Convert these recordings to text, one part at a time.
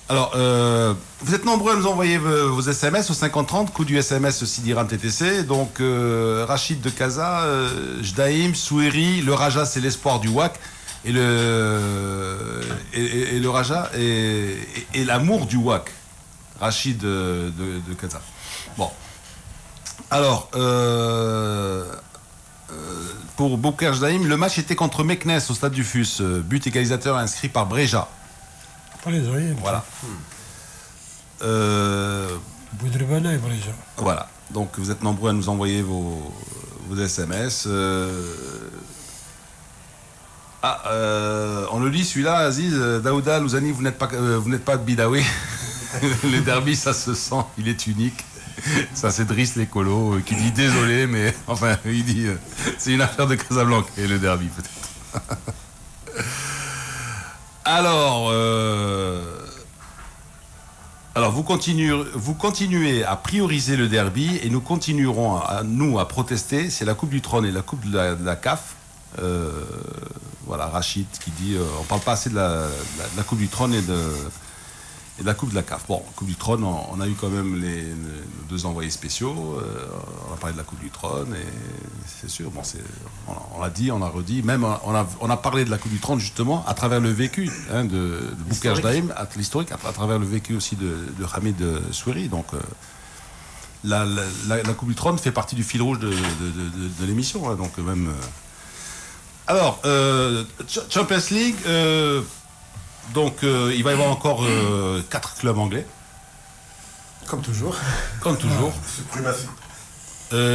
Alors, vous êtes nombreux à nous envoyer vos SMS au 5030, coût du SMS 6 dirhams TTC. Donc, Rachid de Casa, Jdaïm, Soueri, le Raja, c'est l'espoir du WAC. Et le Raja et l'amour du WAC. Rachid de Casa. Bon. Alors, pour Bouker Jdaïm, le match était contre Meknes au stade du Fus. But égalisateur inscrit par Breja. Pas les oreilles. Voilà. Voilà. Donc vous êtes nombreux à nous envoyer vos SMS. On le lit celui-là, Aziz. Daouda, Louzani, vous n'êtes pas de Bidawi. Le derby, ça se sent, il est unique. Ça, c'est Driss l'écolo qui dit désolé, mais enfin, il dit c'est une affaire de Casablanca, et le derby peut-être. Alors, vous continuez à prioriser le derby et nous continuerons à protester. C'est la Coupe du Trône et la Coupe de la CAF. Voilà, Rachid qui dit on parle pas assez de la Coupe du Trône et de la Coupe de la CAF. Bon, Coupe du Trône, on a eu quand même nos deux envoyés spéciaux. On a parlé de la Coupe du Trône et c'est sûr, bon, on l'a dit, on l'a redit. Même on a parlé de la Coupe du Trône justement à travers le vécu de Bouker Jdaïm, l'historique, à travers le vécu aussi de Hamid Soueri. Donc la Coupe du Trône fait partie du fil rouge de l'émission. Donc même. Alors, Champions League. Donc, il va y avoir encore 4 clubs anglais. Comme toujours. Comme toujours. Suprématie.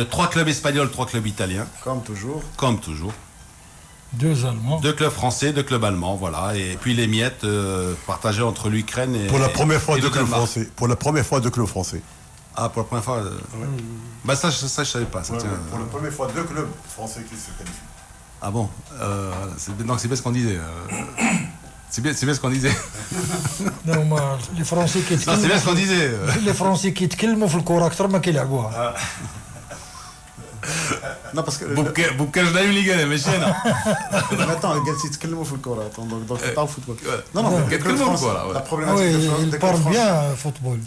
3 clubs espagnols, 3 clubs italiens. Comme toujours. Comme toujours. 2 Allemands. 2 clubs français, 2 clubs allemands, voilà. Et puis les miettes partagées entre l'Ukraine et. Pour la première fois, 2 clubs français. Pour la première fois, 2 clubs français. Ah, pour la première fois. Ouais. Bah ça, je savais pas. Ça, ouais, pour la première fois, 2 clubs français qui se qualifient. Ah bon. Donc c'est bien ce qu'on disait. C'est bien ce qu'on disait. Non, mais les Français qui non, c'est bien ce qu'on disait. Les Français qui يتكلموا في الكورة أكثر ما كيلعبوها. Non, parce que. Bouker Jdaïm les gars, mais chien. Attends, les gars, ils يتكلموا في الكورة. Donc c'est pas au football. Non, la problématique ils parlent bien football.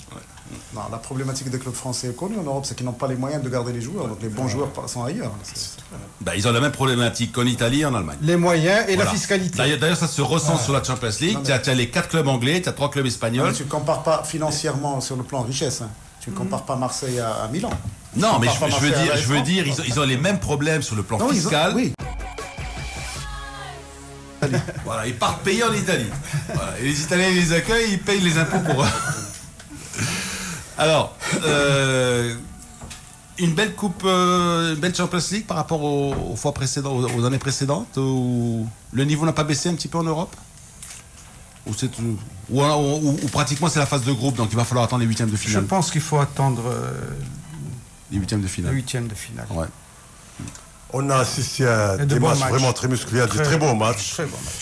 Non, la problématique des clubs français connus en Europe, c'est qu'ils n'ont pas les moyens de garder les joueurs. Donc les bons joueurs sont ailleurs. Ils ont la même problématique qu'en Italie et en Allemagne. Les moyens et la fiscalité. D'ailleurs, ça se ressent sur la Champions League. Tu as les 4 clubs anglais, tu as 3 clubs espagnols. Tu ne compares pas financièrement sur le plan richesse. Tu ne compares pas Marseille à Milan. Non, mais je veux dire, ils ont les mêmes problèmes sur le plan fiscal. Oui. Voilà, ils partent payer en Italie. Voilà, et les Italiens les accueillent, ils payent les impôts pour eux. Alors, une belle coupe, une belle Champions League par rapport aux fois précédentes, aux années précédentes, où le niveau n'a pas baissé un petit peu en Europe, ou pratiquement c'est la phase de groupe, donc il va falloir attendre les huitièmes de finale. Je pense qu'il faut attendre les huitièmes de finale. Ouais. On a assisté à des matchs vraiment très musclés, à des très bons matchs.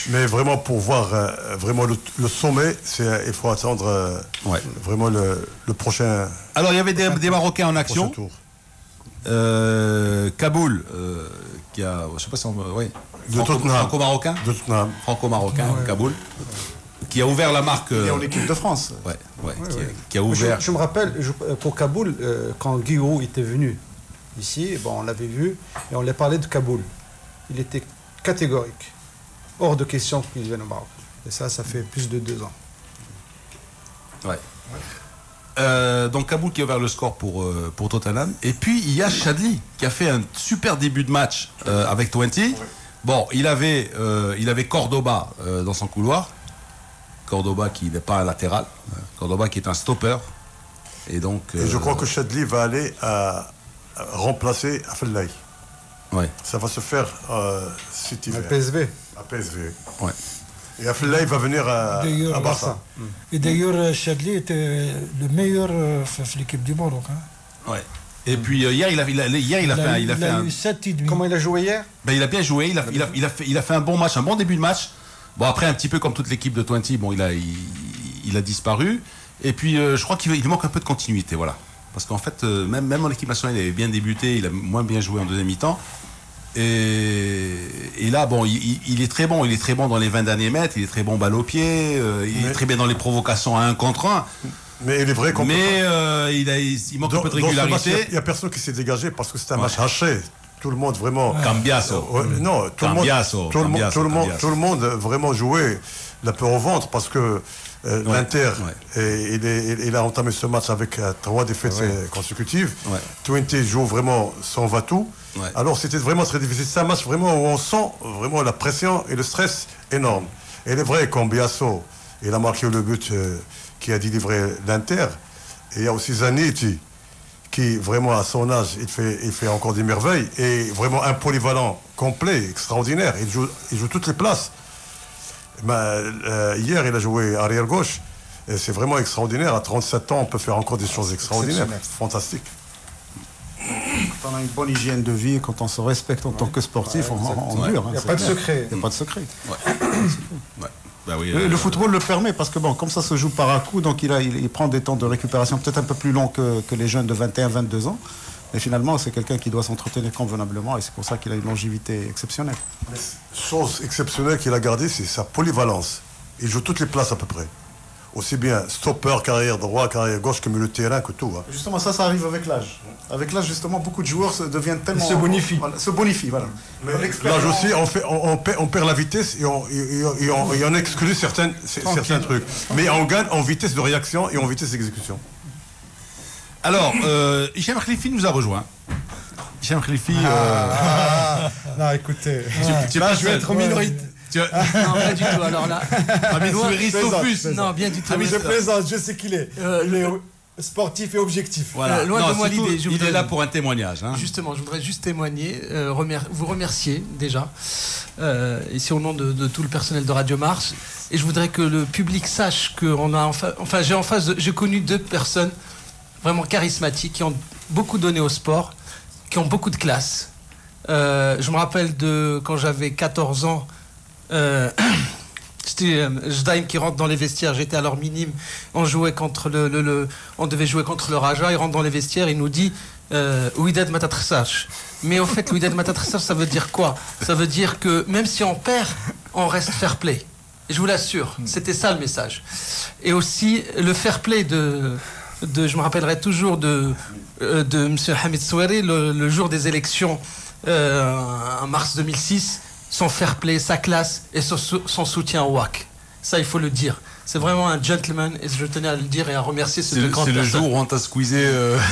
Mais vraiment, pour voir vraiment le sommet, il faut attendre vraiment le prochain. Alors, il y avait des Marocains en action. Kaboul, qui a, je sais pas si on, oui, franco-marocain. Franco-marocain, Kaboul, qui a ouvert la marque. Et en équipe de France. Qui a ouvert. Je me rappelle, pour Kaboul, quand Guillaume était venu ici, on l'avait vu, et on lui parlait de Kaboul. Il était catégorique. Hors de question qu'il vienne au Maroc. Et ça fait plus de 2 ans. Donc Kaboul qui a ouvert le score pour Tottenham. Et puis il y a Chadli qui a fait un super début de match avec 20. Bon, il avait Cordoba dans son couloir. Cordoba qui n'est pas un latéral. Cordoba qui est un stopper. Et donc. Et je crois que Chadli va aller remplacer Afellay. Ça va se faire cet hiver. À PSV. À PSV. Et Afellay va venir à Barça. Et d'ailleurs, Chadli était le meilleur de l'équipe du Maroc. Et puis hier, il a fait un 7,5. Comment il a joué hier? Il a bien joué. Il a fait un bon match, un bon début de match. Bon, après, un petit peu comme toute l'équipe de 20, il a disparu. Et puis, je crois qu'il manque un peu de continuité, voilà. Parce qu'en fait, même en équipe nationale, il avait bien débuté, il a moins bien joué en deuxième mi-temps. Et là, bon, il est très bon. Il est très bon dans les 20 derniers mètres. Il est très bon balle au pied. Il est très bien dans les provocations à 1 contre 1. Mais il est vrai qu'on il manque un peu de régularité. Il n'y a personne qui s'est dégagé parce que c'est un match haché. Tout le monde vraiment. Cambiasso. Non, tout le monde vraiment jouait la peur au ventre parce que l'Inter, il a entamé ce match avec 3 défaites consécutives. Twente joue vraiment son va-tout. Alors c'était vraiment très difficile. C'est un match vraiment où on sent vraiment la pression et le stress énorme. Et il est vrai, Cambiasso, il a marqué le but qui a délivré l'Inter. Et il y a aussi Zanetti, qui vraiment à son âge, il fait encore des merveilles. Et vraiment un polyvalent complet, extraordinaire. Il joue toutes les places. Hier, il a joué arrière gauche. Et c'est vraiment extraordinaire. À 37 ans, on peut faire encore des choses extraordinaires. Fantastique. Quand on a une bonne hygiène de vie, quand on se respecte en tant que sportif, on dure. Il n'y a pas de secret. Il n'y a pas de secret. Bah oui, le football le permet parce que bon, comme ça se joue par à coup, donc il prend des temps de récupération peut-être un peu plus longs que les jeunes de 21-22 ans. Mais finalement, c'est quelqu'un qui doit s'entretenir convenablement et c'est pour ça qu'il a une longévité exceptionnelle. Chose exceptionnelle qu'il a gardée, c'est sa polyvalence. Il joue toutes les places à peu près. Aussi bien stopper, carrière droit, carrière gauche, que milieu de terrain, que tout. Hein. Justement, ça arrive avec l'âge. Avec l'âge, justement, beaucoup de joueurs deviennent tellement... Ils se bonifient. Se bonifient, voilà. L'âge aussi, on perd la vitesse et on exclut certains trucs. Mais on gagne en vitesse de réaction et en vitesse d'exécution. Alors, Hicham Khalifi nous a rejoint. Hicham Khalifi... Non, écoutez, je vais être en minorité. Non, pas du tout. Alors là, non, bien du tout. Je plaisante, je sais qu'il est. Il est sportif et objectif. Voilà. Loin de moi l'idée. Il est là pour un témoignage. Hein. Justement, je voudrais juste témoigner, vous remercier déjà, ici au nom de tout le personnel de Radio Mars. Et je voudrais que le public sache qu'on a j'ai connu 2 personnes vraiment charismatiques qui ont beaucoup donné au sport, qui ont beaucoup de classe. Je me rappelle de quand j'avais 14 ans. C'était Jdaim qui rentre dans les vestiaires, j'étais alors minime, on devait jouer contre le Raja, il rentre dans les vestiaires, il nous dit Ouidad Matatrsach. Mais au fait, Ouidad Matatrsach, ça veut dire quoi? Ça veut dire que même si on perd, on reste fair play. Et je vous l'assure, c'était ça le message. Et aussi le fair play je me rappellerai toujours de M. Hamid Souari, le jour des élections en mars 2006. Son fair play, sa classe et son soutien au WAC. Ça, il faut le dire. C'est vraiment un gentleman et je tenais à le dire et à remercier cette grande personne. C'est le jour où on t'a squeezé...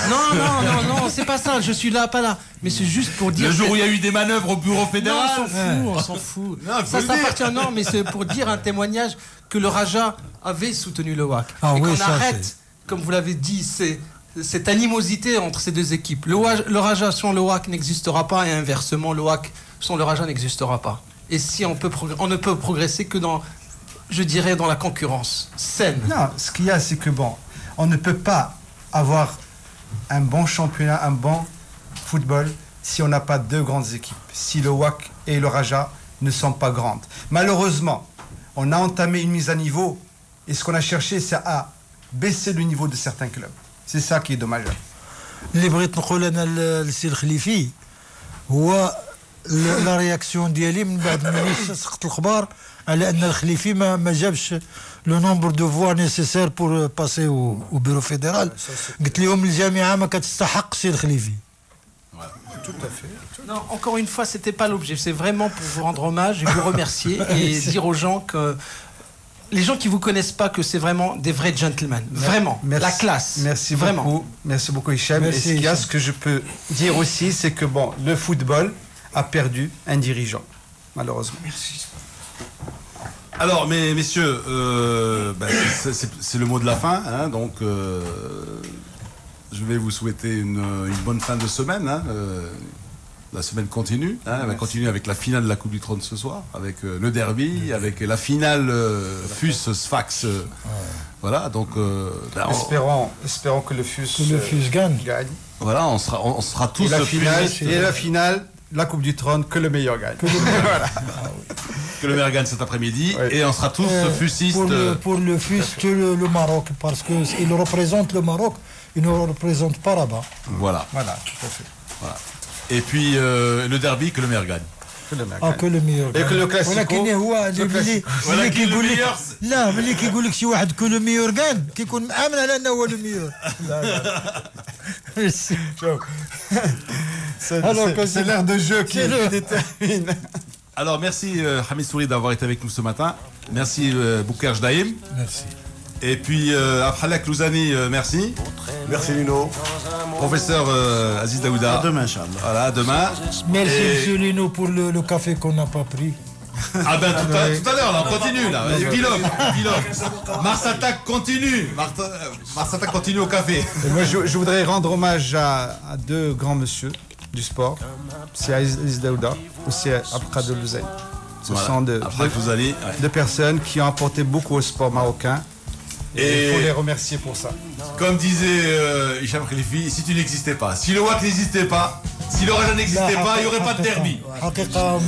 Non, c'est pas ça. Je suis là, pas là. Mais c'est juste pour dire... Le jour où il y a eu des manœuvres au bureau fédéral. Non, on s'en fout. Non, ça appartient. Non, mais c'est pour dire un témoignage que le Raja avait soutenu le WAC. Et qu'on arrête, comme vous l'avez dit, cette animosité entre ces 2 équipes. Le Raja sans le WAC n'existera pas et inversement, le WAC sans le Raja n'existera pas. Et si on ne peut progresser que dans la concurrence saine. Non, ce qu'il y a, c'est que on ne peut pas avoir un bon championnat, un bon football si on n'a pas 2 grandes équipes. Si le WAC et le Raja ne sont pas grandes. Malheureusement, on a entamé une mise à niveau et ce qu'on a cherché, c'est à baisser le niveau de certains clubs. C'est ça qui est dommage. اللي بغيت نقول انا للسي الخليفي هو لا رياكسيون ديالي من بعد ملي سقط الخبر على ان الخليفي ما جابش لو نومبر دو فوا نيسيسير بور باسي او بيرو فيدرال قلت لهم الجامعه ما كتستحق سي الخليفي. Tout à fait. Non, encore une fois, c'était pas l'objet. C'est vraiment pour vous rendre hommage et vous remercier et dire aux gens que les gens qui vous connaissent pas que c'est vraiment des vrais gentlemen. Vraiment. Merci, la classe. Merci vraiment. beaucoup. Merci beaucoup, Hicham. Et ce que je peux dire aussi, c'est que le football a perdu un dirigeant, malheureusement. Merci. Alors, messieurs, c'est le mot de la fin. Hein, donc, je vais vous souhaiter une bonne fin de semaine. Hein, la semaine continue. Hein, elle va continuer avec la finale de la Coupe du Trône ce soir, avec le derby, avec la finale FUS-Sfax. Voilà, donc... espérons que le FUS gagne. Voilà, on sera tous... Et la finale, la Coupe du Trône, que le meilleur gagne. Voilà. Que le meilleur gagne cet après-midi, et on sera tous FUSistes. Pour le FUS, que le Maroc, parce qu'il représente le Maroc, il ne représente pas là-bas. Voilà. Voilà, tout à fait. Voilà. Et puis le derby, que le meilleur gagne. que le meilleur. Et que le classico. ولكن هو اللي كيقول لك لا ملي كيقول لك شي واحد كو لو ميور كان كيكون مآمن على انه هو لو ميور. C'est l'air de jeu qui détermine. Alors merci Hamid Souri d'avoir été avec nous ce matin. Merci Bouker Jdaïm. Merci. Et puis Abhalak Louzani, merci. Merci Lino. Professeur Aziz Daouda. À demain, Inch'Allah. Voilà, demain. Merci monsieur Lino pour le café qu'on n'a pas pris. Ah ben tout à l'heure, là, on continue là. Pilote. Mars Attack continue. Mars Attack continue au café. Et moi, je voudrais rendre hommage à deux grands monsieur du sport. C'est Aziz Daouda, aussi Abdelkader Louzaï. Ce sont deux personnes qui ont apporté beaucoup au sport marocain. Et il faut les remercier pour ça. Comme disait Hicham Khalifi, si tu n'existais pas, si le WAC n'existait pas, si le Raja n'existait pas, il n'y aurait pas de derby. حقيقة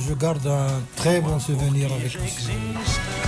je garde un très bon souvenir avec vous.